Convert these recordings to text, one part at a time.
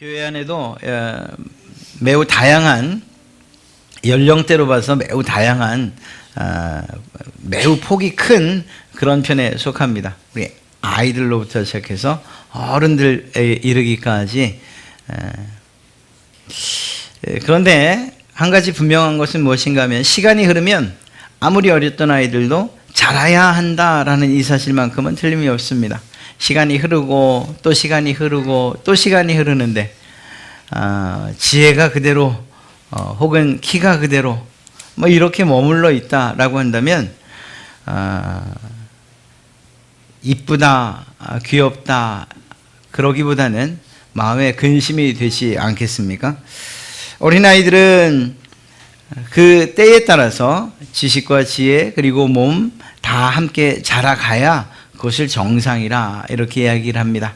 교회 안에도 매우 다양한 연령대로 봐서 매우 다양한 매우 폭이 큰 그런 편에 속합니다. 우리 아이들로부터 시작해서 어른들에 이르기까지. 그런데 한 가지 분명한 것은 무엇인가 하면 시간이 흐르면 아무리 어렸던 아이들도 자라야 한다라는 이 사실만큼은 틀림이 없습니다. 시간이 흐르고 또 시간이 흐르고 또 시간이 흐르는데 지혜가 그대로 혹은 키가 그대로 뭐 이렇게 머물러 있다라고 한다면 이쁘다, 귀엽다 그러기보다는 마음에 근심이 되지 않겠습니까? 어린아이들은 그 때에 따라서 지식과 지혜 그리고 몸 다 함께 자라가야 그것을 정상이라 이렇게 이야기를 합니다.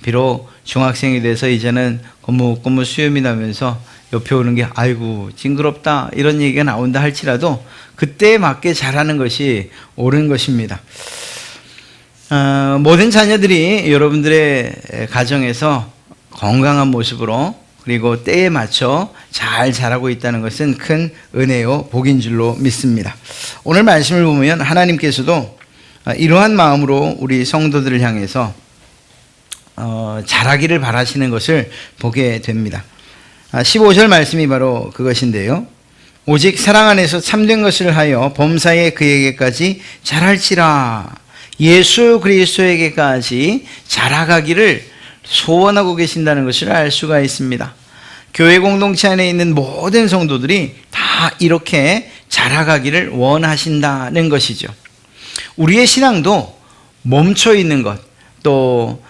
비록 중학생이 돼서 이제는 고무고무 수염이 나면서 옆에 오는 게 아이고 징그럽다 이런 얘기가 나온다 할지라도 그때에 맞게 자라는 것이 옳은 것입니다. 모든 자녀들이 여러분들의 가정에서 건강한 모습으로 그리고 때에 맞춰 잘 자라고 있다는 것은 큰 은혜요 복인 줄로 믿습니다. 오늘 말씀을 보면 하나님께서도 이러한 마음으로 우리 성도들을 향해서 자라기를 바라시는 것을 보게 됩니다. 15절 말씀이 바로 그것인데요. 오직 사랑 안에서 참된 것을 하여 범사에 그에게까지 자랄지라. 예수 그리스도에게까지 자라가기를 소원하고 계신다는 것을 알 수가 있습니다. 교회 공동체 안에 있는 모든 성도들이 다 이렇게 자라가기를 원하신다는 것이죠. 우리의 신앙도 멈춰 있는 것, 또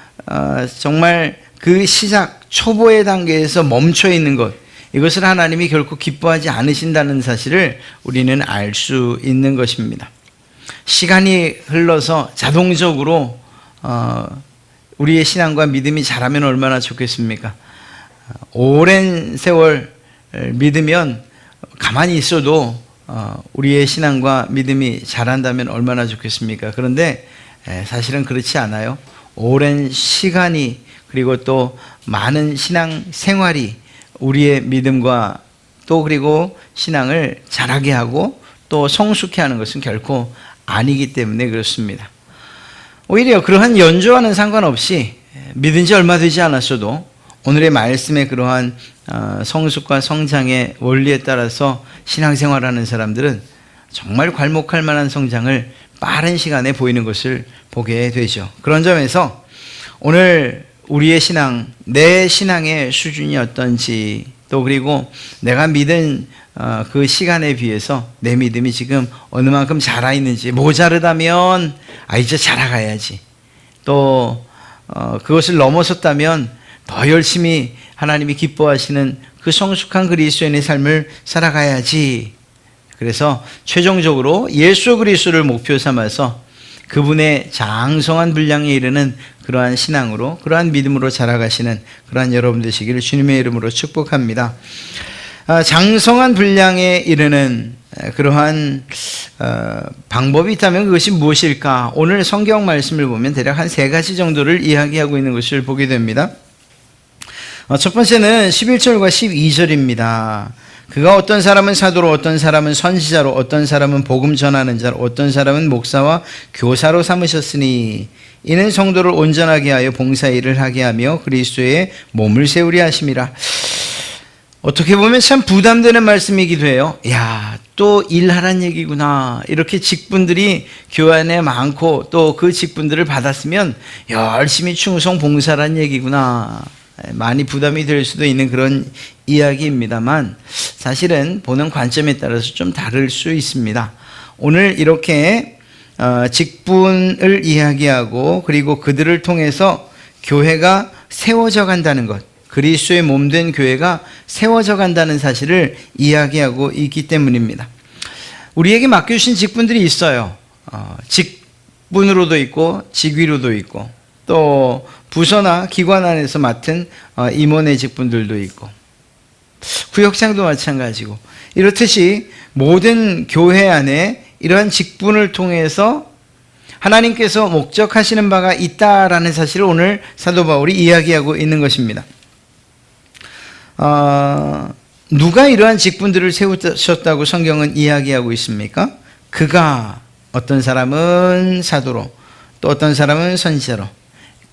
정말 그 시작 초보의 단계에서 멈춰 있는 것, 이것을 하나님이 결코 기뻐하지 않으신다는 사실을 우리는 알 수 있는 것입니다. 시간이 흘러서 자동적으로 우리의 신앙과 믿음이 자라면 얼마나 좋겠습니까? 오랜 세월 믿으면 가만히 있어도 우리의 신앙과 믿음이 자란다면 얼마나 좋겠습니까? 그런데 사실은 그렇지 않아요. 오랜 시간이 그리고 또 많은 신앙 생활이 우리의 믿음과 또 그리고 신앙을 자라게 하고 또 성숙해 하는 것은 결코 아니기 때문에 그렇습니다. 오히려 그러한 연조와는 상관없이 믿은 지 얼마 되지 않았어도 오늘의 말씀의 그러한 성숙과 성장의 원리에 따라서 신앙생활하는 사람들은 정말 괄목할 만한 성장을 빠른 시간에 보이는 것을 보게 되죠. 그런 점에서 오늘 우리의 신앙, 내 신앙의 수준이 어떤지 또 그리고 내가 믿은 그 시간에 비해서 내 믿음이 지금 어느 만큼 자라있는지, 모자르다면 이제 자라가야지, 또 그것을 넘어섰다면 더 열심히 하나님이 기뻐하시는 그 성숙한 그리스도인의 삶을 살아가야지. 그래서 최종적으로 예수 그리스도를 목표 삼아서 그분의 장성한 분량에 이르는 그러한 신앙으로, 그러한 믿음으로 자라가시는 그러한 여러분 되시기를 주님의 이름으로 축복합니다. 장성한 분량에 이르는 그러한 방법이 있다면 그것이 무엇일까? 오늘 성경 말씀을 보면 대략 한 3가지 정도를 이야기하고 있는 것을 보게 됩니다. 첫 번째는 11절과 12절입니다. 그가 어떤 사람은 사도로, 어떤 사람은 선지자로, 어떤 사람은 복음 전하는 자로, 어떤 사람은 목사와 교사로 삼으셨으니 이는 성도를 온전하게 하여 봉사 일을 하게 하며 그리스도의 몸을 세우려 하심이라. 어떻게 보면 참 부담되는 말씀이기도 해요. 또 일하란 얘기구나. 이렇게 직분들이 교회 안에 많고 또 그 직분들을 받았으면 열심히 충성 봉사란 얘기구나. 많이 부담이 될 수도 있는 그런 이야기입니다만 사실은 보는 관점에 따라서 좀 다를 수 있습니다. 오늘 이렇게 직분을 이야기하고 그리고 그들을 통해서 교회가 세워져 간다는 것, 그리스도의 몸된 교회가 세워져 간다는 사실을 이야기하고 있기 때문입니다. 우리에게 맡겨주신 직분들이 있어요. 직분으로도 있고 직위로도 있고 또 부서나 기관 안에서 맡은 임원의 직분들도 있고 구역장도 마찬가지고 이렇듯이 모든 교회 안에 이러한 직분을 통해서 하나님께서 목적하시는 바가 있다라는 사실을 오늘 사도 바울이 이야기하고 있는 것입니다. 누가 이러한 직분들을 세우셨다고 성경은 이야기하고 있습니까? 그가, 어떤 사람은 사도로, 또 어떤 사람은 선지자로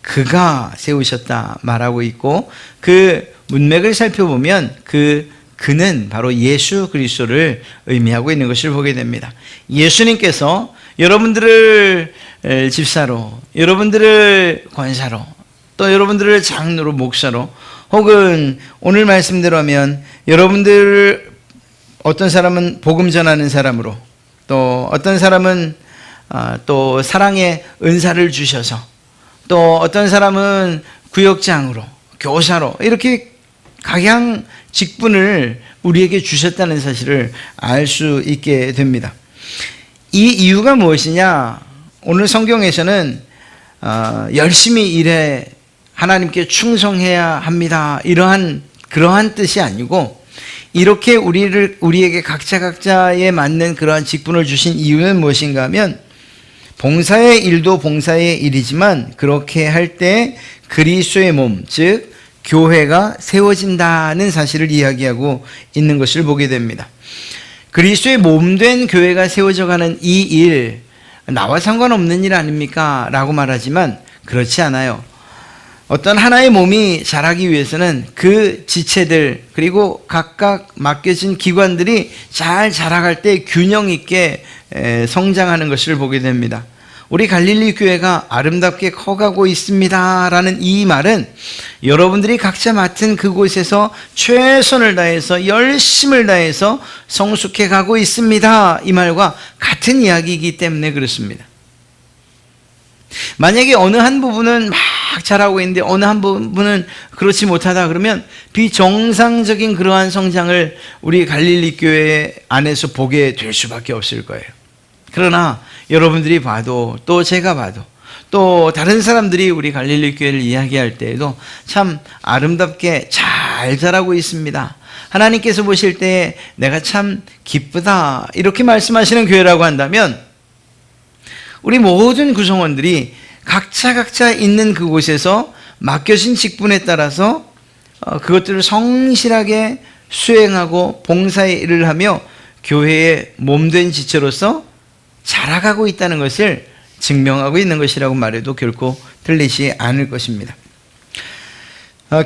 그가 세우셨다 말하고 있고, 그 문맥을 살펴보면 그는 바로 예수 그리스도를 의미하고 있는 것을 보게 됩니다. 예수님께서 여러분들을 집사로, 여러분들을 권사로, 또 여러분들을 장로로, 목사로, 혹은 오늘 말씀대로 하면 여러분들, 어떤 사람은 복음 전하는 사람으로, 또 어떤 사람은 또 사랑의 은사를 주셔서, 또 어떤 사람은 구역장으로, 교사로, 이렇게 각양 직분을 우리에게 주셨다는 사실을 알 수 있게 됩니다. 이 이유가 무엇이냐? 오늘 성경에서는 열심히 일해 하나님께 충성해야 합니다, 그러한 뜻이 아니고, 이렇게 우리에게 각자에 맞는 그러한 직분을 주신 이유는 무엇인가 하면, 봉사의 일도 봉사의 일이지만 그렇게 할 때 그리스도의 몸, 즉 교회가 세워진다는 사실을 이야기하고 있는 것을 보게 됩니다. 그리스도의 몸된 교회가 세워져가는 이 일, 나와 상관없는 일 아닙니까? 라고 말하지만 그렇지 않아요. 어떤 하나의 몸이 자라기 위해서는 그 지체들, 그리고 각각 맡겨진 기관들이 잘 자라갈 때 균형 있게 성장하는 것을 보게 됩니다. 우리 갈릴리 교회가 아름답게 커가고 있습니다 라는 이 말은 여러분들이 각자 맡은 그곳에서 최선을 다해서 열심을 다해서 성숙해 가고 있습니다, 이 말과 같은 이야기이기 때문에 그렇습니다. 만약에 어느 한 부분은 막 잘하고 있는데 어느 한 부분은 그렇지 못하다 그러면 비정상적인 그러한 성장을 우리 갈릴리 교회 안에서 보게 될 수밖에 없을 거예요. 그러나 여러분들이 봐도, 또 제가 봐도, 또 다른 사람들이 우리 갈릴리 교회를 이야기할 때에도 참 아름답게 잘 자라고 있습니다, 하나님께서 보실 때 내가 참 기쁘다, 이렇게 말씀하시는 교회라고 한다면, 우리 모든 구성원들이 각자 있는 그곳에서 맡겨진 직분에 따라서 그것들을 성실하게 수행하고 봉사의 일을 하며 교회의 몸된 지체로서 자라가고 있다는 것을 증명하고 있는 것이라고 말해도 결코 틀리지 않을 것입니다.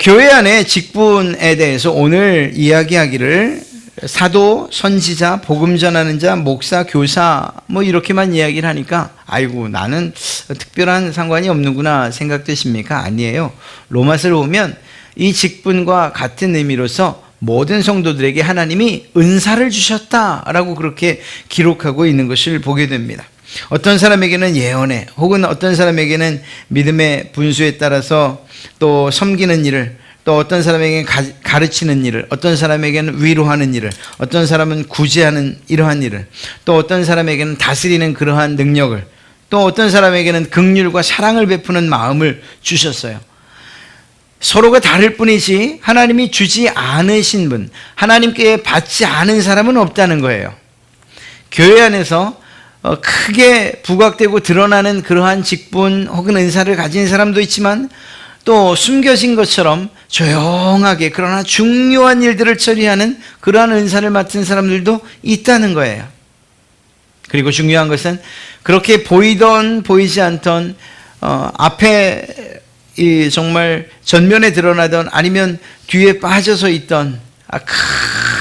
교회 안의 직분에 대해서 오늘 이야기하기를 사도, 선지자, 복음 전하는 자, 목사, 교사 뭐 이렇게만 이야기를 하니까 아이고 나는 특별한 상관이 없는구나 생각되십니까? 아니에요. 로마서를 보면 이 직분과 같은 의미로서 모든 성도들에게 하나님이 은사를 주셨다라고 그렇게 기록하고 있는 것을 보게 됩니다. 어떤 사람에게는 예언에, 혹은 어떤 사람에게는 믿음의 분수에 따라서 또 섬기는 일을, 또 어떤 사람에게는 가르치는 일을, 어떤 사람에게는 위로하는 일을, 어떤 사람은 구제하는 이러한 일을, 또 어떤 사람에게는 다스리는 그러한 능력을, 또 어떤 사람에게는 긍휼과 사랑을 베푸는 마음을 주셨어요. 서로가 다를 뿐이지 하나님이 주지 않으신 분, 하나님께 받지 않은 사람은 없다는 거예요. 교회 안에서 크게 부각되고 드러나는 그러한 직분 혹은 은사를 가진 사람도 있지만, 또 숨겨진 것처럼 조용하게 그러나 중요한 일들을 처리하는 그러한 은사를 맡은 사람들도 있다는 거예요. 그리고 중요한 것은 그렇게 보이던 보이지 않던 앞에 정말 전면에 드러나던, 아니면 뒤에 빠져서 있던,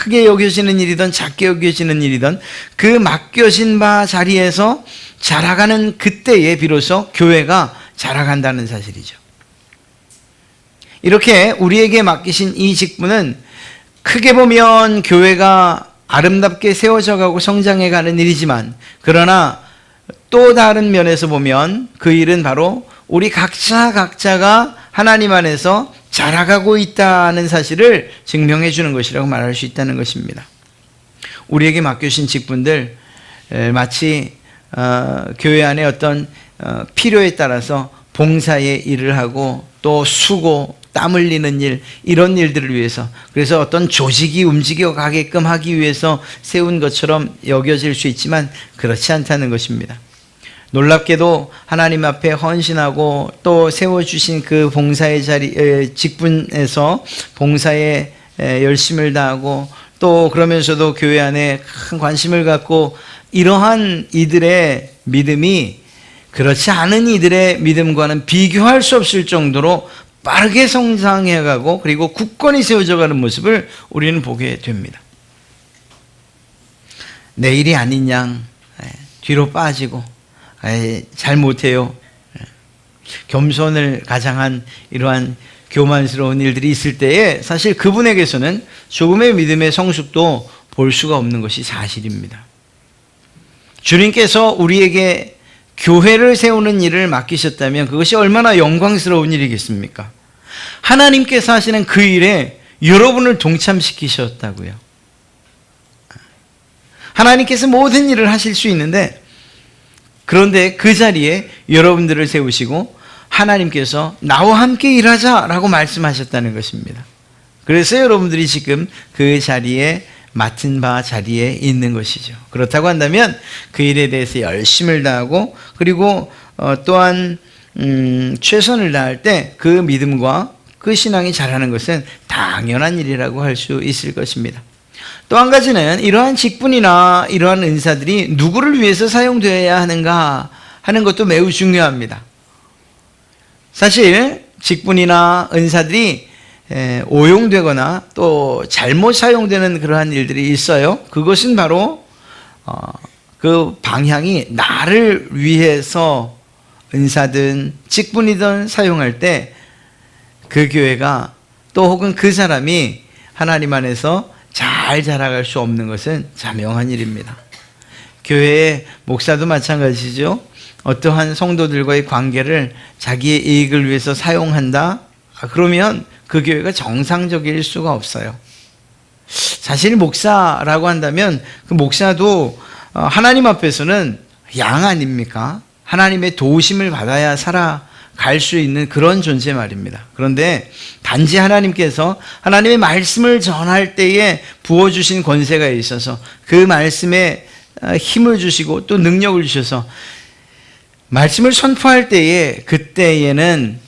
크게 여겨지는 일이든 작게 여겨지는 일이든 그 맡겨진 바 자리에서 자라가는 그때에 비로소 교회가 자라간다는 사실이죠. 이렇게 우리에게 맡기신 이 직분은 크게 보면 교회가 아름답게 세워져 가고 성장해 가는 일이지만, 그러나 또 다른 면에서 보면 그 일은 바로 우리 각자가 하나님 안에서 자라가고 있다는 사실을 증명해 주는 것이라고 말할 수 있다는 것입니다. 우리에게 맡겨진 직분들, 마치 교회 안에 어떤 필요에 따라서 봉사의 일을 하고, 또 수고, 땀 흘리는 일, 이런 일들을 위해서, 그래서 어떤 조직이 움직여 가게끔 하기 위해서 세운 것처럼 여겨질 수 있지만 그렇지 않다는 것입니다. 놀랍게도 하나님 앞에 헌신하고 또 세워주신 그 봉사의 자리, 직분에서 봉사의 열심을 다하고 또 그러면서도 교회 안에 큰 관심을 갖고 이러한 이들의 믿음이 그렇지 않은 이들의 믿음과는 비교할 수 없을 정도로 빠르게 성장해가고 그리고 굳건히 세워져가는 모습을 우리는 보게 됩니다. 내일이 아닌 양 뒤로 빠지고 잘 못해요. 겸손을 가장한 이러한 교만스러운 일들이 있을 때에 사실 그분에게서는 조금의 믿음의 성숙도 볼 수가 없는 것이 사실입니다. 주님께서 우리에게 교회를 세우는 일을 맡기셨다면 그것이 얼마나 영광스러운 일이겠습니까? 하나님께서 하시는 그 일에 여러분을 동참시키셨다고요. 하나님께서 모든 일을 하실 수 있는데 그런데 그 자리에 여러분들을 세우시고 하나님께서 나와 함께 일하자라고 말씀하셨다는 것입니다. 그래서 여러분들이 지금 그 자리에 맡은 바 자리에 있는 것이죠. 그렇다고 한다면 그 일에 대해서 열심을 다하고 그리고 또한 최선을 다할 때 그 믿음과 그 신앙이 자라는 것은 당연한 일이라고 할 수 있을 것입니다. 또 한 가지는 이러한 직분이나 이러한 은사들이 누구를 위해서 사용되어야 하는가 하는 것도 매우 중요합니다. 사실 직분이나 은사들이 오용되거나 또 잘못 사용되는 그러한 일들이 있어요. 그것은 바로 그 방향이 나를 위해서 은사든 직분이든 사용할 때 그 교회가 또 혹은 그 사람이 하나님 안에서 잘 자라갈 수 없는 것은 자명한 일입니다. 교회의 목사도 마찬가지죠. 어떠한 성도들과의 관계를 자기의 이익을 위해서 사용한다? 그러면 그 교회가 정상적일 수가 없어요. 사실 목사라고 한다면 그 목사도 하나님 앞에서는 양 아닙니까? 하나님의 도우심을 받아야 살아갈 수 있는 그런 존재 말입니다. 그런데 단지 하나님께서 하나님의 말씀을 전할 때에 부어주신 권세가 있어서 그 말씀에 힘을 주시고 또 능력을 주셔서 말씀을 선포할 때에 그때에는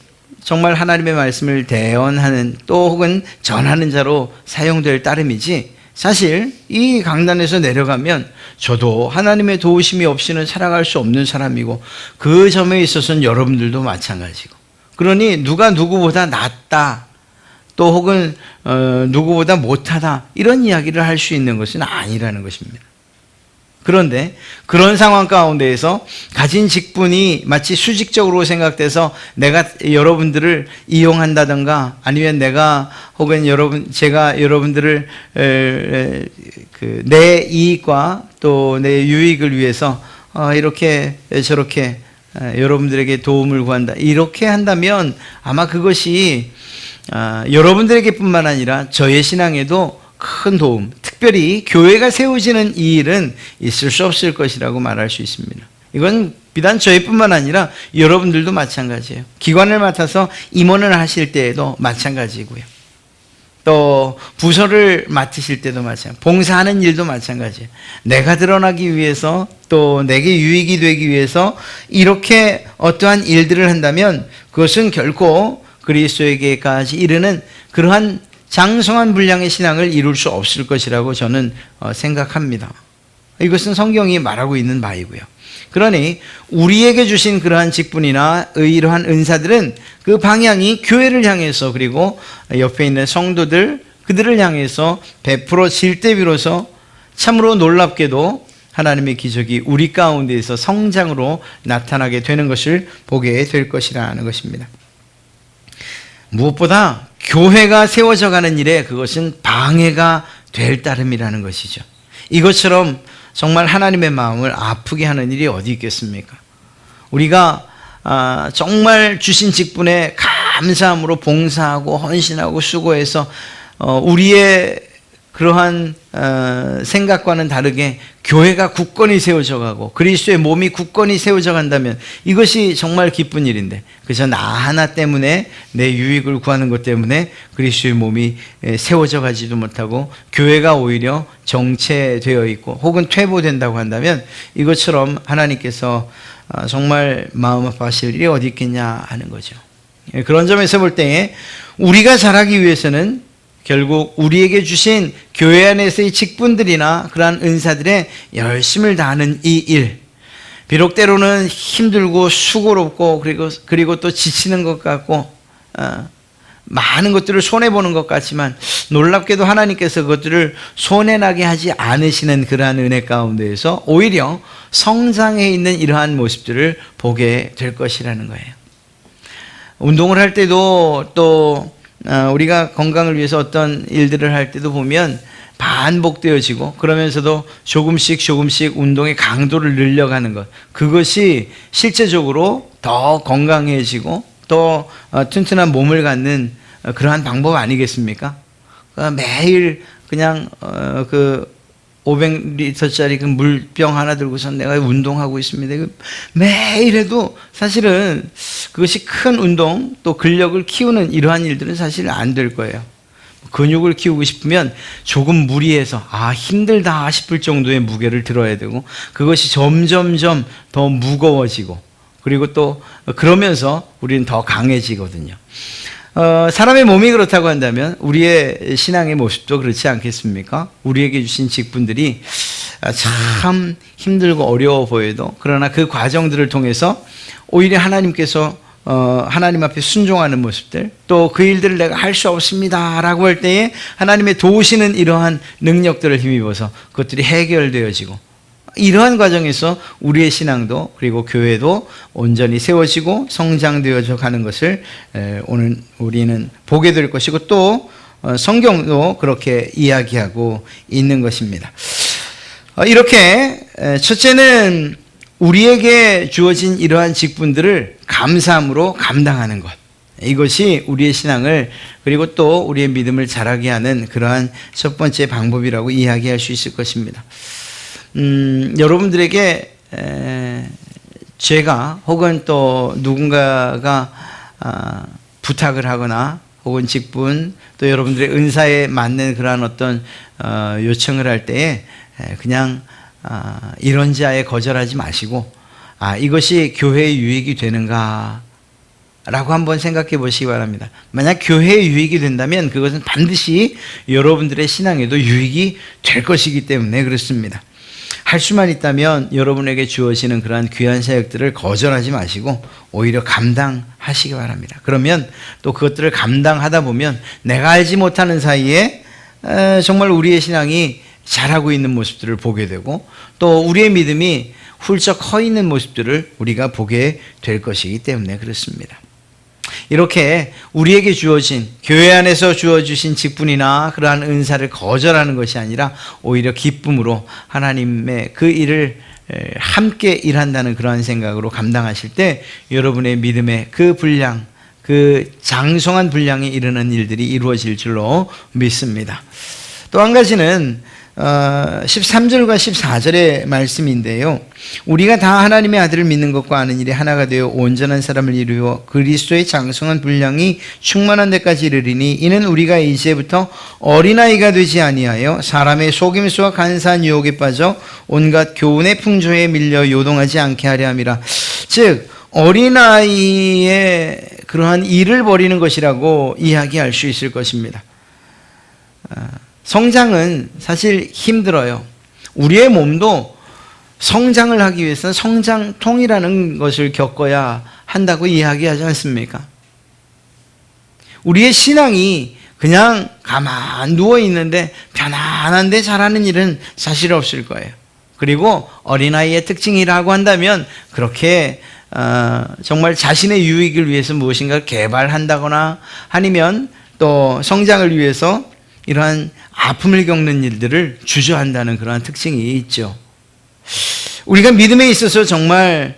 정말 하나님의 말씀을 대언하는 또 혹은 전하는 자로 사용될 따름이지 사실 이 강단에서 내려가면 저도 하나님의 도우심이 없이는 살아갈 수 없는 사람이고 그 점에 있어서는 여러분들도 마찬가지고 그러니 누가 누구보다 낫다 또 혹은 누구보다 못하다 이런 이야기를 할 수 있는 것은 아니라는 것입니다. 그런데 그런 상황 가운데에서 가진 직분이 마치 수직적으로 생각돼서 내가 여러분들을 이용한다든가 아니면 내가 혹은 제가 여러분들을 내 이익과 또 내 유익을 위해서 이렇게 저렇게 여러분들에게 도움을 구한다 이렇게 한다면 아마 그것이 여러분들에게뿐만 아니라 저의 신앙에도 큰 도움, 특별히 교회가 세워지는 이 일은 있을 수 없을 것이라고 말할 수 있습니다. 이건 비단 저희뿐만 아니라 여러분들도 마찬가지예요. 기관을 맡아서 임원을 하실 때에도 마찬가지고요. 또 부서를 맡으실 때도 마찬가지예요. 봉사하는 일도 마찬가지예요. 내가 드러나기 위해서 또 내게 유익이 되기 위해서 이렇게 어떠한 일들을 한다면 그것은 결코 그리스도에게까지 이르는 그러한 장성한 분량의 신앙을 이룰 수 없을 것이라고 저는 생각합니다. 이것은 성경이 말하고 있는 바이고요. 그러니 우리에게 주신 그러한 직분이나 이러한 은사들은 그 방향이 교회를 향해서 그리고 옆에 있는 성도들 그들을 향해서 베풀어질 때 비로소 참으로 놀랍게도 하나님의 기적이 우리 가운데에서 성장으로 나타나게 되는 것을 보게 될 것이라는 것입니다. 무엇보다 교회가 세워져 가는 일에 그것은 방해가 될 따름이라는 것이죠. 이것처럼 정말 하나님의 마음을 아프게 하는 일이 어디 있겠습니까? 우리가 정말 주신 직분에 감사함으로 봉사하고 헌신하고 수고해서 우리의 그러한 생각과는 다르게 교회가 굳건히 세워져 가고 그리스도의 몸이 굳건히 세워져 간다면 이것이 정말 기쁜 일인데 그저 나 하나 때문에 내 유익을 구하는 것 때문에 그리스도의 몸이 세워져 가지도 못하고 교회가 오히려 정체되어 있고 혹은 퇴보된다고 한다면 이것처럼 하나님께서 정말 마음 아파하실 일이 어디 있겠냐 하는 거죠. 그런 점에서 볼 때에 우리가 자라기 위해서는 결국 우리에게 주신 교회 안에서의 직분들이나 그러한 은사들의 열심을 다하는 이 일, 비록 때로는 힘들고 수고롭고 그리고 또 지치는 것 같고 많은 것들을 손해보는 것 같지만 놀랍게도 하나님께서 그것들을 손해나게 하지 않으시는 그러한 은혜 가운데에서 오히려 성장해 있는 이러한 모습들을 보게 될 것이라는 거예요. 운동을 할 때도 또 우리가 건강을 위해서 어떤 일들을 할 때도 보면 반복되어지고 그러면서도 조금씩 운동의 강도를 늘려가는 것, 그것이 실제적으로 더 건강해지고 또 튼튼한 몸을 갖는 그러한 방법 아니겠습니까? 매일 그냥 그 500리터짜리 그 물병 하나 들고서 내가 운동하고 있습니다. 매일 해도 사실은 그것이 큰 운동 또 근력을 키우는 이러한 일들은 사실 안 될 거예요. 근육을 키우고 싶으면 조금 무리해서 힘들다 싶을 정도의 무게를 들어야 되고 그것이 점점점 더 무거워지고 그리고 또 그러면서 우리는 더 강해지거든요. 사람의 몸이 그렇다고 한다면 우리의 신앙의 모습도 그렇지 않겠습니까? 우리에게 주신 직분들이 참 힘들고 어려워 보여도 그러나 그 과정들을 통해서 오히려 하나님께서 하나님 앞에 순종하는 모습들, 또 그 일들을 내가 할 수 없습니다 라고 할 때에 하나님의 도우시는 이러한 능력들을 힘입어서 그것들이 해결되어지고 이러한 과정에서 우리의 신앙도 그리고 교회도 온전히 세워지고 성장되어져 가는 것을 오늘 우리는 보게 될 것이고 또 성경도 그렇게 이야기하고 있는 것입니다. 이렇게 첫째는 우리에게 주어진 이러한 직분들을 감사함으로 감당하는 것, 이것이 우리의 신앙을 그리고 또 우리의 믿음을 자라게 하는 그러한 첫 번째 방법이라고 이야기할 수 있을 것입니다. 여러분들에게 제가 혹은 또 누군가가 부탁을 하거나 혹은 직분 또 여러분들의 은사에 맞는 그러한 어떤 요청을 할 때에 그냥 이런지 아예 거절하지 마시고 이것이 교회의 유익이 되는가 라고 한번 생각해 보시기 바랍니다. 만약 교회에 유익이 된다면 그것은 반드시 여러분들의 신앙에도 유익이 될 것이기 때문에 그렇습니다. 할 수만 있다면 여러분에게 주어지는 그러한 귀한 사역들을 거절하지 마시고 오히려 감당하시기 바랍니다. 그러면 또 그것들을 감당하다 보면 내가 알지 못하는 사이에 정말 우리의 신앙이 자라고 있는 모습들을 보게 되고 또 우리의 믿음이 훌쩍 커 있는 모습들을 우리가 보게 될 것이기 때문에 그렇습니다. 이렇게 우리에게 주어진 교회 안에서 주어주신 직분이나 그러한 은사를 거절하는 것이 아니라 오히려 기쁨으로 하나님의 그 일을 함께 일한다는 그러한 생각으로 감당하실 때 여러분의 믿음의 그 분량, 그 장성한 분량에 이르는 일들이 이루어질 줄로 믿습니다. 또 한 가지는 13절과 14절의 말씀인데요. 우리가 다 하나님의 아들을 믿는 것과 아는 일이 하나가 되어 온전한 사람을 이루어 그리스도의 장성한 분량이 충만한 데까지 이르리니 이는 우리가 이제부터 어린아이가 되지 아니하여 사람의 속임수와 간사한 유혹에 빠져 온갖 교훈의 풍조에 밀려 요동하지 않게 하려 함이라. 즉 어린아이의 그러한 일을 벌이는 것이라고 이야기할 수 있을 것입니다. 성장은 사실 힘들어요. 우리의 몸도 성장을 하기 위해서는 성장통이라는 것을 겪어야 한다고 이야기하지 않습니까? 우리의 신앙이 그냥 가만 누워 있는데 편안한데 잘하는 일은 사실 없을 거예요. 그리고 어린아이의 특징이라고 한다면 그렇게 정말 자신의 유익을 위해서 무엇인가 개발한다거나 아니면 또 성장을 위해서 이러한 아픔을 겪는 일들을 주저한다는 그러한 특징이 있죠. 우리가 믿음에 있어서 정말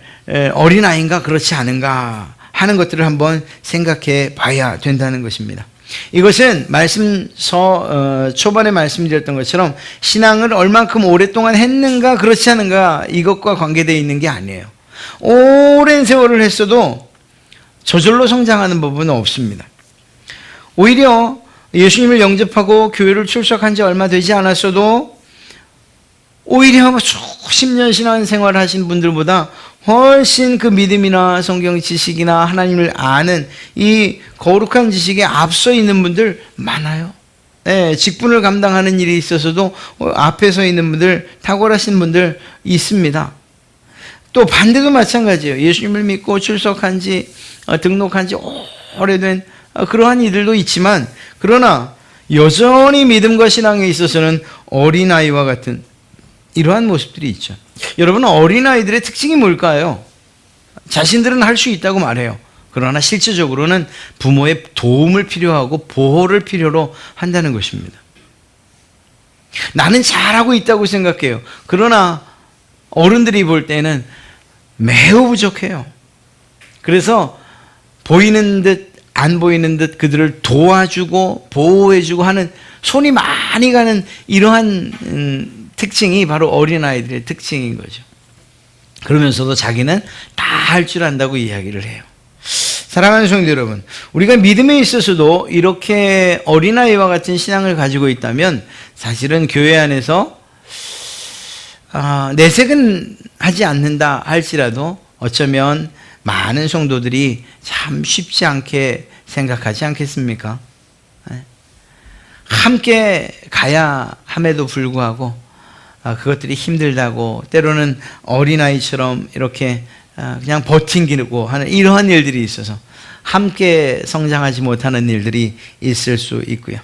어린아이인가 그렇지 않은가 하는 것들을 한번 생각해 봐야 된다는 것입니다. 이것은 말씀서 초반에 말씀드렸던 것처럼 신앙을 얼만큼 오랫동안 했는가 그렇지 않은가 이것과 관계되어 있는 게 아니에요. 오랜 세월을 했어도 저절로 성장하는 법은 없습니다. 오히려 예수님을 영접하고 교회를 출석한 지 얼마 되지 않았어도 오히려 수십 년 신앙생활을 하신 분들보다 훨씬 그 믿음이나 성경 지식이나 하나님을 아는 이 거룩한 지식에 앞서 있는 분들 많아요. 직분을 감당하는 일이 있어서도 앞에 서 있는 분들, 탁월하신 분들 있습니다. 또 반대도 마찬가지예요. 예수님을 믿고 출석한 지, 등록한 지 오래된 그러한 이들도 있지만, 그러나 여전히 믿음과 신앙에 있어서는 어린아이와 같은 이러한 모습들이 있죠. 여러분, 어린아이들의 특징이 뭘까요? 자신들은 할 수 있다고 말해요. 그러나 실질적으로는 부모의 도움을 필요하고 보호를 필요로 한다는 것입니다. 나는 잘하고 있다고 생각해요. 그러나 어른들이 볼 때는 매우 부족해요. 그래서 보이는 듯 안 보이는 듯 그들을 도와주고 보호해주고 하는 손이 많이 가는 이러한 특징이 바로 어린아이들의 특징인 거죠. 그러면서도 자기는 다 할 줄 안다고 이야기를 해요. 사랑하는 성도 여러분, 우리가 믿음에 있어서도 이렇게 어린아이와 같은 신앙을 가지고 있다면 사실은 교회 안에서 내색은 하지 않는다 할지라도 어쩌면 많은 성도들이 참 쉽지 않게 생각하지 않겠습니까? 함께 가야 함에도 불구하고 그것들이 힘들다고, 때로는 어린아이처럼 이렇게 그냥 버팅기고 하는 이러한 일들이 있어서 함께 성장하지 못하는 일들이 있을 수 있고요.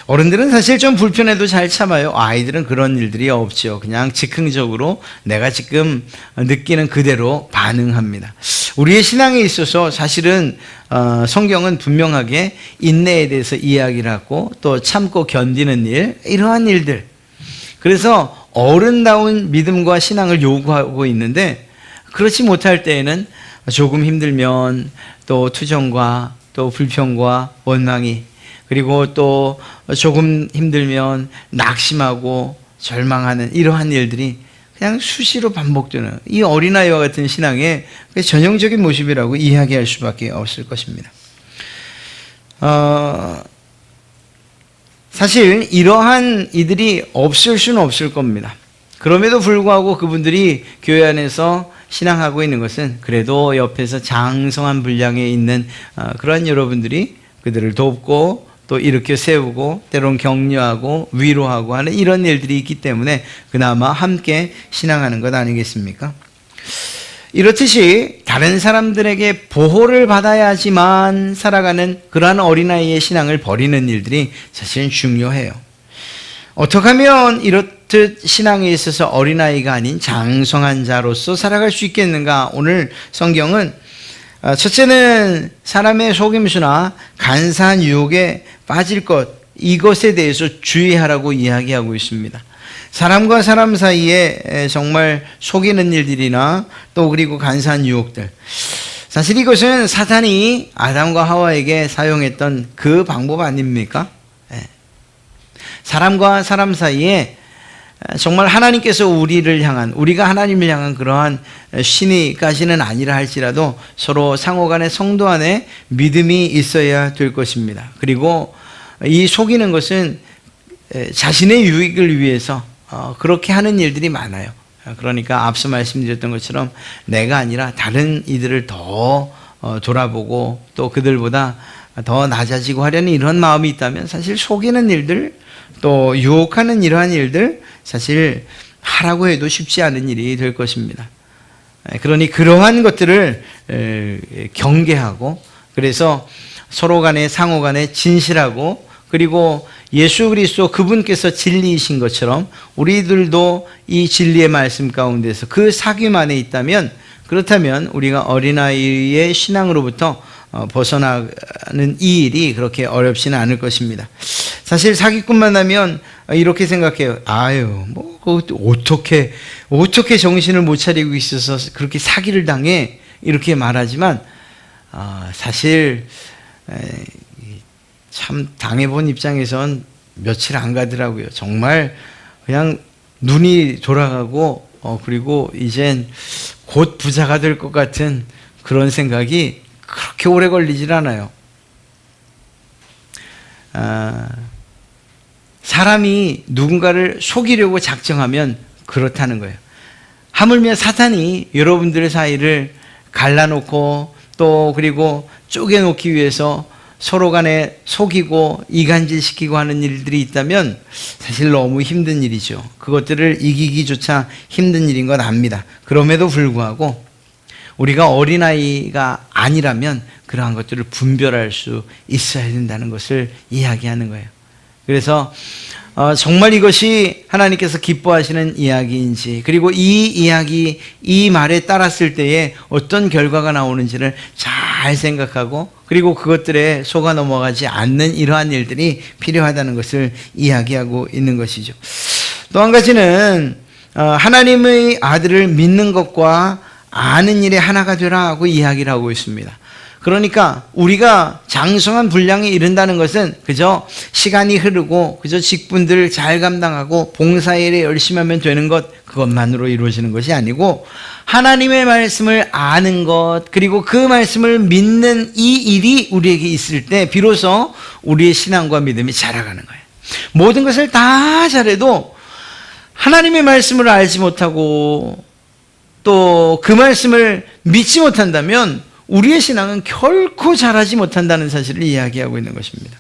어른들은 사실 좀 불편해도 잘 참아요. 아이들은 그런 일들이 없죠. 그냥 즉흥적으로 내가 지금 느끼는 그대로 반응합니다. 우리의 신앙에 있어서 사실은 성경은 분명하게 인내에 대해서 이야기를 하고 또 참고 견디는 일, 이러한 일들. 그래서 어른다운 믿음과 신앙을 요구하고 있는데, 그렇지 못할 때에는 조금 힘들면 또 투정과 또 불평과 원망이, 그리고 또 조금 힘들면 낙심하고 절망하는 이러한 일들이 그냥 수시로 반복되는 이 어린아이와 같은 신앙의 전형적인 모습이라고 이야기할 수밖에 없을 것입니다. 사실 이러한 이들이 없을 수는 없을 겁니다. 그럼에도 불구하고 그분들이 교회 안에서 신앙하고 있는 것은 그래도 옆에서 장성한 분량에 있는 그런 여러분들이 그들을 돕고 또 일으켜 세우고 때론 격려하고 위로하고 하는 이런 일들이 있기 때문에 그나마 함께 신앙하는 것 아니겠습니까? 이렇듯이 다른 사람들에게 보호를 받아야지만 살아가는 그러한 어린아이의 신앙을 버리는 일들이 사실은 중요해요. 어떻게 하면 이렇듯 신앙에 있어서 어린아이가 아닌 장성한 자로서 살아갈 수 있겠는가? 오늘 성경은 첫째는 사람의 속임수나 간사한 유혹에 빠질 것, 이것에 대해서 주의하라고 이야기하고 있습니다. 사람과 사람 사이에 정말 속이는 일들이나 또 그리고 간사한 유혹들, 사실 이것은 사탄이 아담과 하와에게 사용했던 그 방법 아닙니까? 사람과 사람 사이에 정말 하나님께서 우리를 향한, 우리가 하나님을 향한 그러한 신의까지는 아니라 할지라도 서로 상호간의 성도 안에 믿음이 있어야 될 것입니다. 그리고 이 속이는 것은 자신의 유익을 위해서 그렇게 하는 일들이 많아요. 그러니까 앞서 말씀드렸던 것처럼 내가 아니라 다른 이들을 더 돌아보고 또 그들보다 더 낮아지고 하려는 이런 마음이 있다면 사실 속이는 일들, 또 유혹하는 이러한 일들 사실 하라고 해도 쉽지 않은 일이 될 것입니다. 그러니 그러한 것들을 경계하고, 그래서 서로 간에 상호 간에 진실하고, 그리고 예수 그리스도 그분께서 진리이신 것처럼 우리들도 이 진리의 말씀 가운데서 그 사귐 안에 있다면, 그렇다면 우리가 어린아이의 신앙으로부터 벗어나는 이 일이 그렇게 어렵지는 않을 것입니다. 사실 사기꾼만 하면 이렇게 생각해요. 아유, 뭐 어떻게 정신을 못 차리고 있어서 그렇게 사기를 당해, 이렇게 말하지만 사실 참 당해본 입장에선 며칠 안 가더라고요. 정말 그냥 눈이 돌아가고 그리고 이젠 곧 부자가 될 것 같은 그런 생각이 그렇게 오래 걸리질 않아요. 사람이 누군가를 속이려고 작정하면 그렇다는 거예요. 하물며 사탄이 여러분들의 사이를 갈라놓고 또 그리고 쪼개놓기 위해서 서로 간에 속이고 이간질시키고 하는 일들이 있다면 사실 너무 힘든 일이죠. 그것들을 이기기조차 힘든 일인 건 압니다. 그럼에도 불구하고 우리가 어린아이가 아니라면 그러한 것들을 분별할 수 있어야 된다는 것을 이야기하는 거예요. 그래서 정말 이것이 하나님께서 기뻐하시는 이야기인지, 그리고 이 이야기, 이 말에 따랐을 때에 어떤 결과가 나오는지를 잘 생각하고, 그리고 그것들에 속아 넘어가지 않는 이러한 일들이 필요하다는 것을 이야기하고 있는 것이죠. 또 한 가지는 하나님의 아들을 믿는 것과 아는 일에 하나가 되라 하고 이야기를 하고 있습니다. 그러니까 우리가 장성한 분량에 이른다는 것은 그저 시간이 흐르고 그저 직분들을 잘 감당하고 봉사일에 열심히 하면 되는 것, 그것만으로 이루어지는 것이 아니고 하나님의 말씀을 아는 것, 그리고 그 말씀을 믿는 이 일이 우리에게 있을 때 비로소 우리의 신앙과 믿음이 자라가는 거예요. 모든 것을 다 잘해도 하나님의 말씀을 알지 못하고 또 그 말씀을 믿지 못한다면 우리의 신앙은 결코 자라지 못한다는 사실을 이야기하고 있는 것입니다.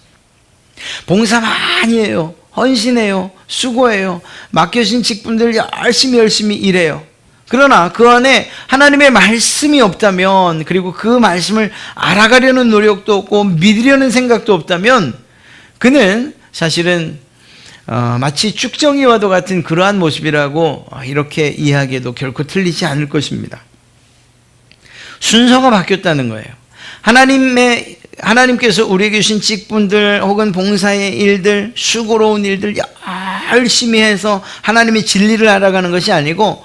봉사 많이 해요. 헌신해요. 수고해요. 맡겨진 직분들 열심히 일해요. 그러나 그 안에 하나님의 말씀이 없다면, 그리고 그 말씀을 알아가려는 노력도 없고 믿으려는 생각도 없다면 그는 사실은 마치 쭉정이와도 같은 그러한 모습이라고 이렇게 이야기해도 결코 틀리지 않을 것입니다. 순서가 바뀌었다는 거예요. 하나님께서 우리에게 주신 직분들 혹은 봉사의 일들, 수고로운 일들 열심히 해서 하나님의 진리를 알아가는 것이 아니고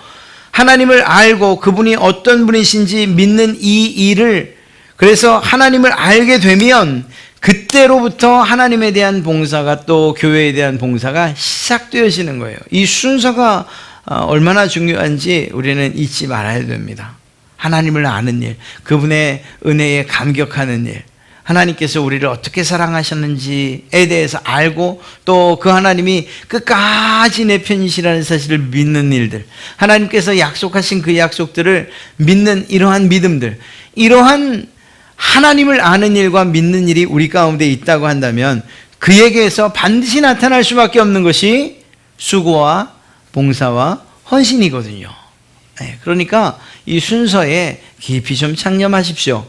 하나님을 알고 그분이 어떤 분이신지 믿는 이 일을, 그래서 하나님을 알게 되면 그때로부터 하나님에 대한 봉사가, 또 교회에 대한 봉사가 시작되어지는 거예요. 이 순서가 얼마나 중요한지 우리는 잊지 말아야 됩니다. 하나님을 아는 일, 그분의 은혜에 감격하는 일, 하나님께서 우리를 어떻게 사랑하셨는지에 대해서 알고 또 그 하나님이 끝까지 내 편이시라는 사실을 믿는 일들, 하나님께서 약속하신 그 약속들을 믿는 이러한 믿음들, 이러한 하나님을 아는 일과 믿는 일이 우리 가운데 있다고 한다면 그에게서 반드시 나타날 수밖에 없는 것이 수고와 봉사와 헌신이거든요. 그러니까 이 순서에 깊이 좀 창념하십시오.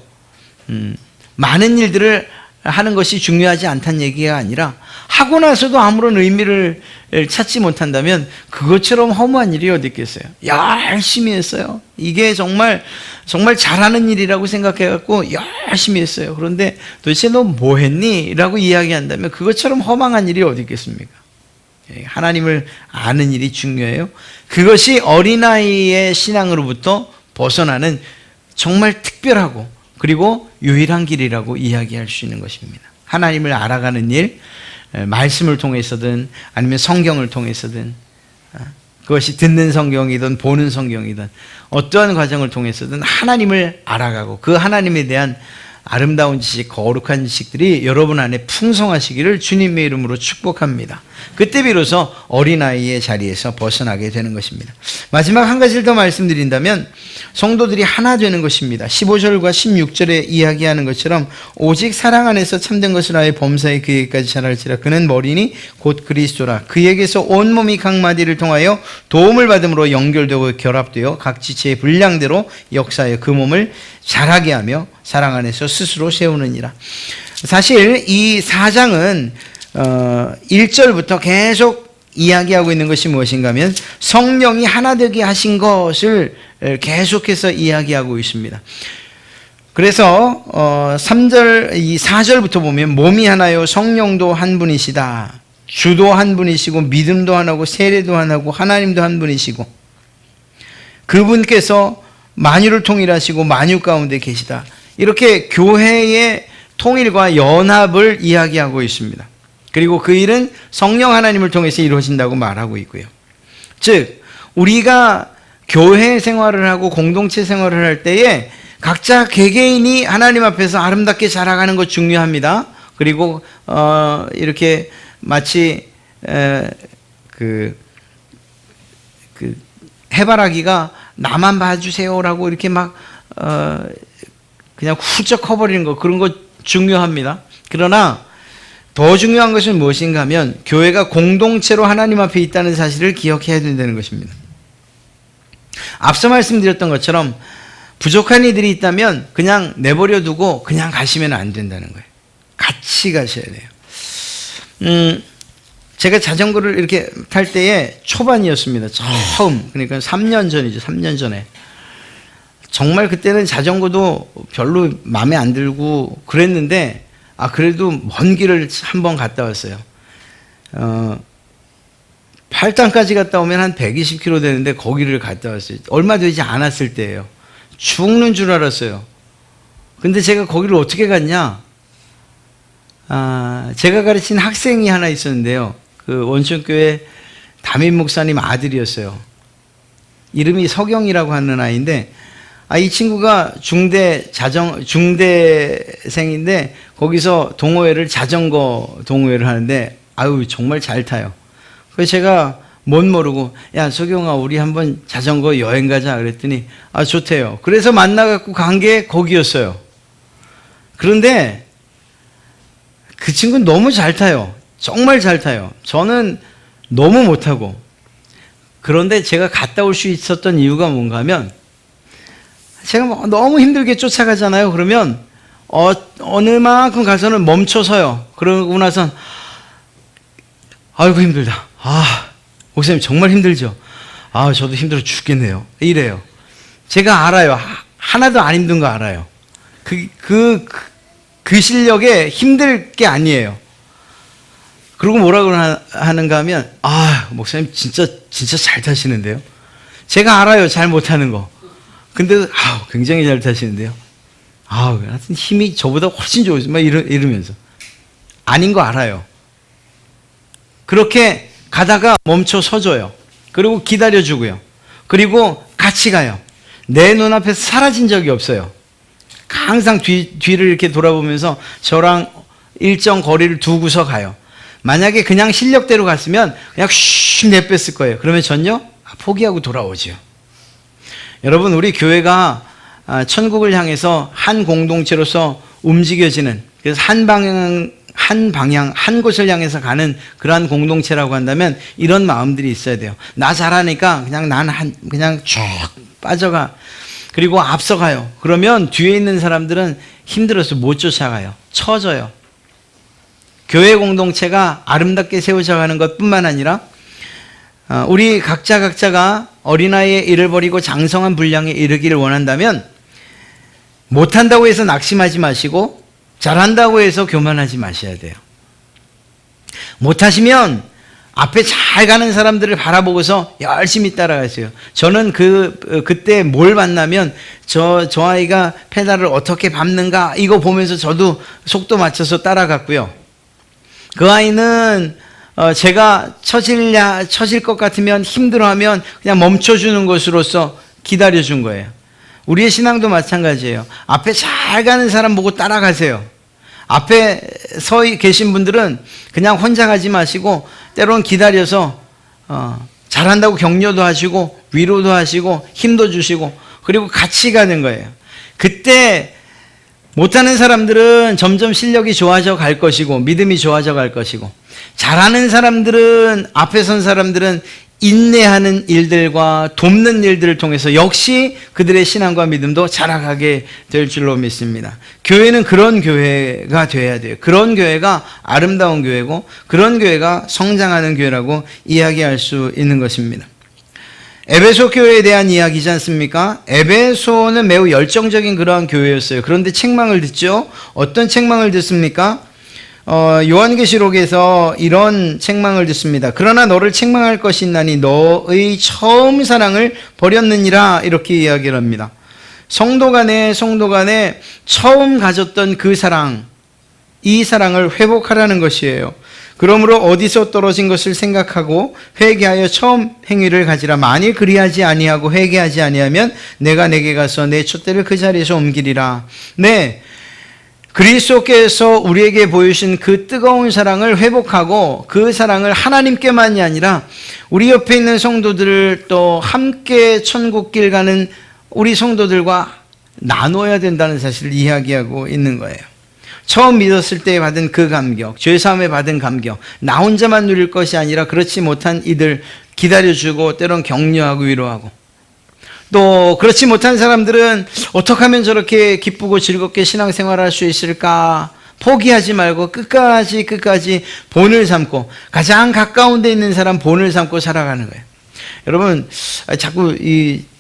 많은 일들을 하는 것이 중요하지 않다는 얘기가 아니라 하고 나서도 아무런 의미를 찾지 못한다면 그것처럼 허무한 일이 어디 있겠어요. 열심히 했어요. 이게 정말 잘하는 일이라고 생각해갖고 열심히 했어요. 그런데 도대체 너 뭐 했니? 라고 이야기한다면 그것처럼 허망한 일이 어디 있겠습니까? 하나님을 아는 일이 중요해요. 그것이 어린아이의 신앙으로부터 벗어나는 정말 특별하고 그리고 유일한 길이라고 이야기할 수 있는 것입니다. 하나님을 알아가는 일, 말씀을 통해서든 아니면 성경을 통해서든, 그것이 듣는 성경이든 보는 성경이든 어떠한 과정을 통해서든 하나님을 알아가고 그 하나님에 대한 아름다운 지식, 거룩한 지식들이 여러분 안에 풍성하시기를 주님의 이름으로 축복합니다. 그때 비로소 어린아이의 자리에서 벗어나게 되는 것입니다. 마지막 한 가지를 더 말씀드린다면 성도들이 하나 되는 것입니다. 15절과 16절에 이야기하는 것처럼 오직 사랑 안에서 참된 것을 하여 범사의 그에게까지 자랄지라. 그는 머리니 곧 그리스도라. 그에게서 온몸이 각 마디를 통하여 도움을 받음으로 연결되고 결합되어 각 지체의 분량대로 역사하여 그 몸을 자라게 하며 사랑 안에서 스스로 세우느니라. 사실 이 4장은 1절부터 계속 이야기하고 있는 것이 무엇인가 하면 성령이 하나 되게 하신 것을 계속해서 이야기하고 있습니다. 그래서 4절부터 보면 몸이 하나요 성령도 한 분이시다. 주도 한 분이시고 믿음도 하나고 세례도 하나고 하나님도 한 분이시고 그분께서 만유를 통일하시고 만유 가운데 계시다. 이렇게 교회의 통일과 연합을 이야기하고 있습니다. 그리고 그 일은 성령 하나님을 통해서 이루어진다고 말하고 있고요. 즉 우리가 교회 생활을 하고 공동체 생활을 할 때에 각자 개개인이 하나님 앞에서 아름답게 자라가는 것 중요합니다. 그리고 이렇게 마치 그 해바라기가 나만 봐주세요라고 이렇게 막 그냥 훌쩍 커버리는 거, 그런 거 중요합니다. 그러나 더 중요한 것은 무엇인가 하면 교회가 공동체로 하나님 앞에 있다는 사실을 기억해야 된다는 것입니다. 앞서 말씀드렸던 것처럼 부족한 이들이 있다면 그냥 내버려 두고 그냥 가시면 안 된다는 거예요. 같이 가셔야 돼요. 제가 자전거를 이렇게 탈 때에 초반이었습니다. 처음. 그러니까 3년 전이죠. 3년 전에. 정말 그때는 자전거도 별로 마음에 안 들고 그랬는데, 그래도 먼 길을 한번 갔다 왔어요. 8단까지 갔다 오면 한 120km 되는데 거기를 갔다 왔어요. 얼마 되지 않았을 때예요. 죽는 줄 알았어요. 근데 제가 거기를 어떻게 갔냐? 제가 가르친 학생이 하나 있었는데요. 그 원천교회 담임 목사님 아들이었어요. 이름이 서경이라고 하는 아이인데, 이 친구가 중대생인데 거기서 동호회를 자전거 동호회를 하는데 정말 잘 타요. 그래서 제가 못 모르고 야 서경아 우리 한번 자전거 여행 가자 그랬더니 좋대요. 그래서 만나갖고 간 게 거기였어요. 그런데 그 친구는 너무 잘 타요. 정말 잘 타요. 저는 너무 못하고. 그런데 제가 갔다 올 수 있었던 이유가 뭔가 하면 제가 너무 힘들게 쫓아가잖아요. 그러면 어느 만큼 가서는 멈춰서요. 그러고 나선 아이고 힘들다. 목사님 정말 힘들죠. 저도 힘들어 죽겠네요. 이래요. 제가 알아요. 하나도 안 힘든 거 알아요. 그 실력에 힘들 게 아니에요. 그리고 뭐라고 하는가 하면 목사님 진짜 잘 타시는데요. 제가 알아요. 잘 못하는 거. 근데 굉장히 잘 타시는데요. 하여튼 힘이 저보다 훨씬 좋으시 막 이러면서 아닌 거 알아요. 그렇게 가다가 멈춰 서줘요. 그리고 기다려주고요. 그리고 같이 가요. 내 눈앞에서 사라진 적이 없어요. 항상 뒤를 이렇게 돌아보면서 저랑 일정 거리를 두고서 가요. 만약에 그냥 실력대로 갔으면 그냥 슉 내뺐을 거예요. 그러면 전요? 포기하고 돌아오죠. 여러분, 우리 교회가 천국을 향해서 한 공동체로서 움직여지는, 그래서 한 방향, 한 곳을 향해서 가는 그러한 공동체라고 한다면 이런 마음들이 있어야 돼요. 나 잘하니까 그냥 쭉 빠져가. 그리고 앞서가요. 그러면 뒤에 있는 사람들은 힘들어서 못 쫓아가요. 처져요. 교회 공동체가 아름답게 세워져 가는 것뿐만 아니라 우리 각자가 어린아이의 일을 버리고 장성한 분량에 이르기를 원한다면 못한다고 해서 낙심하지 마시고 잘한다고 해서 교만하지 마셔야 돼요. 못하시면 앞에 잘 가는 사람들을 바라보고서 열심히 따라가세요. 저는 그때 뭘 만나면 저 아이가 페달을 어떻게 밟는가 이거 보면서 저도 속도 맞춰서 따라갔고요. 그 아이는 제가 처질 것 같으면 힘들어하면 그냥 멈춰주는 것으로서 기다려준 거예요. 우리의 신앙도 마찬가지예요. 앞에 잘 가는 사람 보고 따라가세요. 앞에 서 계신 분들은 그냥 혼자 가지 마시고 때로는 기다려서 잘한다고 격려도 하시고 위로도 하시고 힘도 주시고 그리고 같이 가는 거예요. 그때 못하는 사람들은 점점 실력이 좋아져 갈 것이고 믿음이 좋아져 갈 것이고 잘하는 사람들은 앞에 선 사람들은 인내하는 일들과 돕는 일들을 통해서 역시 그들의 신앙과 믿음도 자라가게 될 줄로 믿습니다. 교회는 그런 교회가 돼야 돼요. 그런 교회가 아름다운 교회고 그런 교회가 성장하는 교회라고 이야기할 수 있는 것입니다. 에베소 교회에 대한 이야기지 않습니까? 에베소는 매우 열정적인 그러한 교회였어요. 그런데 책망을 듣죠. 어떤 책망을 듣습니까? 요한계시록에서 이런 책망을 듣습니다. 그러나 너를 책망할 것이 있나니 너의 처음 사랑을 버렸느니라 이렇게 이야기를 합니다. 성도 간에 처음 가졌던 그 사랑, 이 사랑을 회복하라는 것이에요. 그러므로 어디서 떨어진 것을 생각하고 회개하여 처음 행위를 가지라. 만일 그리하지 아니하고 회개하지 아니하면 내가 내게 가서 내 촛대를 그 자리에서 옮기리라. 네, 그리스도께서 우리에게 보여주신 그 뜨거운 사랑을 회복하고 그 사랑을 하나님께만이 아니라 우리 옆에 있는 성도들을 또 함께 천국길 가는 우리 성도들과 나눠야 된다는 사실을 이야기하고 있는 거예요. 처음 믿었을 때 받은 그 감격, 죄사함에 받은 감격, 나 혼자만 누릴 것이 아니라 그렇지 못한 이들 기다려주고 때론 격려하고 위로하고, 또 그렇지 못한 사람들은 어떻게 하면 저렇게 기쁘고 즐겁게 신앙생활할 수 있을까? 포기하지 말고 끝까지 본을 삼고, 가장 가까운 데 있는 사람 본을 삼고 살아가는 거예요. 여러분, 자꾸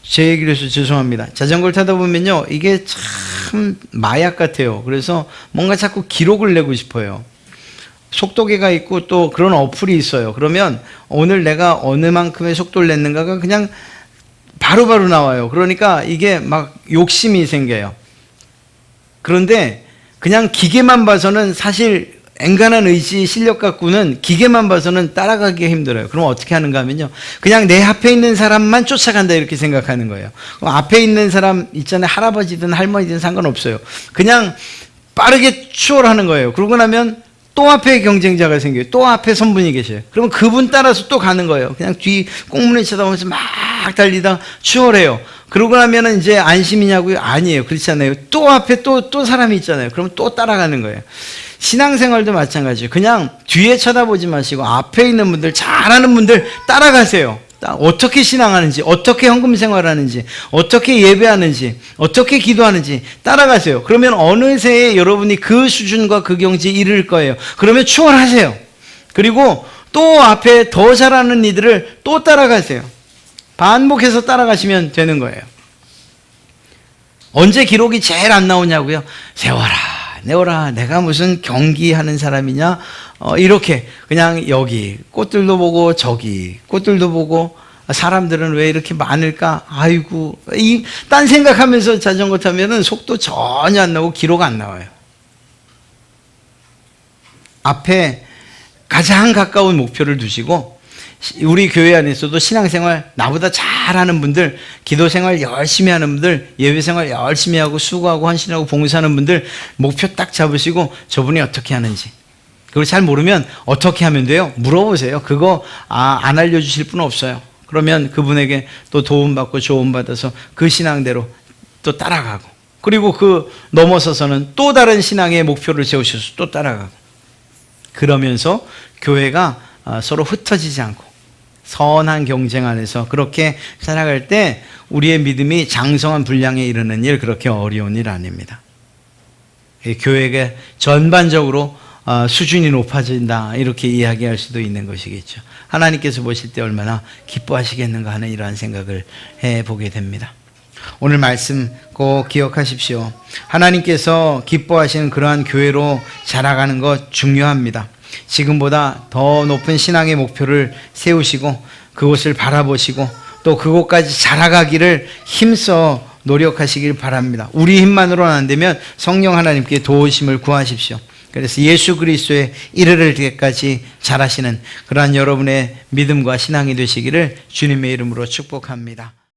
제 얘기를 해서 죄송합니다. 자전거를 타다 보면요, 이게 참 마약 같아요. 그래서 뭔가 자꾸 기록을 내고 싶어요. 속도계가 있고 또 그런 어플이 있어요. 그러면 오늘 내가 어느 만큼의 속도를 냈는가가 그냥 바로바로 나와요. 그러니까 이게 막 욕심이 생겨요. 그런데 그냥 기계만 봐서는, 사실 엔간한 의지 실력 갖고는 기계만 봐서는 따라가기가 힘들어요. 그럼 어떻게 하는가 하면요, 그냥 내 앞에 있는 사람만 쫓아간다 이렇게 생각하는 거예요. 그럼 앞에 있는 사람 있잖아요. 할아버지든 할머니든 상관없어요. 그냥 빠르게 추월하는 거예요. 그러고 나면 또 앞에 경쟁자가 생겨요. 또 앞에 선분이 계셔요. 그러면 그분 따라서 또 가는 거예요. 그냥 뒤 꽁무니 쳐다보면서 막 달리다 추월해요. 그러고 나면은 이제 안심이냐고요? 아니에요. 그렇지 않아요. 또 앞에 또 사람이 있잖아요. 그러면 또 따라가는 거예요. 신앙생활도 마찬가지예요. 그냥 뒤에 쳐다보지 마시고 앞에 있는 분들, 잘하는 분들 따라가세요. 어떻게 신앙하는지, 어떻게 헌금 생활하는지, 어떻게 예배하는지, 어떻게 기도하는지 따라가세요. 그러면 어느새 여러분이 그 수준과 그 경지에 이를 거예요. 그러면 추월하세요. 그리고 또 앞에 더 잘하는 이들을 또 따라가세요. 반복해서 따라가시면 되는 거예요. 언제 기록이 제일 안 나오냐고요? 세워라, 내가 무슨 경기하는 사람이냐? 이렇게 그냥 여기 꽃들도 보고 저기 꽃들도 보고, 사람들은 왜 이렇게 많을까? 아이고, 딴 생각하면서 자전거 타면은 속도 전혀 안 나오고 기록 안 나와요. 앞에 가장 가까운 목표를 두시고, 우리 교회 안에서도 신앙생활 나보다 잘하는 분들, 기도생활 열심히 하는 분들, 예배생활 열심히 하고 수고하고 헌신하고 봉사하는 분들 목표 딱 잡으시고, 저분이 어떻게 하는지, 그걸 잘 모르면 어떻게 하면 돼요? 물어보세요. 그거 안 알려주실 분 없어요. 그러면 그분에게 또 도움받고 조언받아서 그 신앙대로 또 따라가고, 그리고 그 넘어서서는 또 다른 신앙의 목표를 세우셔서 또 따라가고, 그러면서 교회가 서로 흩어지지 않고 선한 경쟁 안에서 그렇게 살아갈 때 우리의 믿음이 장성한 분량에 이르는 일, 그렇게 어려운 일 아닙니다. 교회가 전반적으로 수준이 높아진다 이렇게 이야기할 수도 있는 것이겠죠. 하나님께서 보실 때 얼마나 기뻐하시겠는가 하는 이러한 생각을 해보게 됩니다. 오늘 말씀 꼭 기억하십시오. 하나님께서 기뻐하시는 그러한 교회로 자라가는 것 중요합니다. 지금보다 더 높은 신앙의 목표를 세우시고 그곳을 바라보시고 또 그곳까지 자라가기를 힘써 노력하시길 바랍니다. 우리 힘만으로는 안 되면 성령 하나님께 도우심을 구하십시오. 그래서 예수 그리스도에 이르를 때까지 자라시는 그러한 여러분의 믿음과 신앙이 되시기를 주님의 이름으로 축복합니다.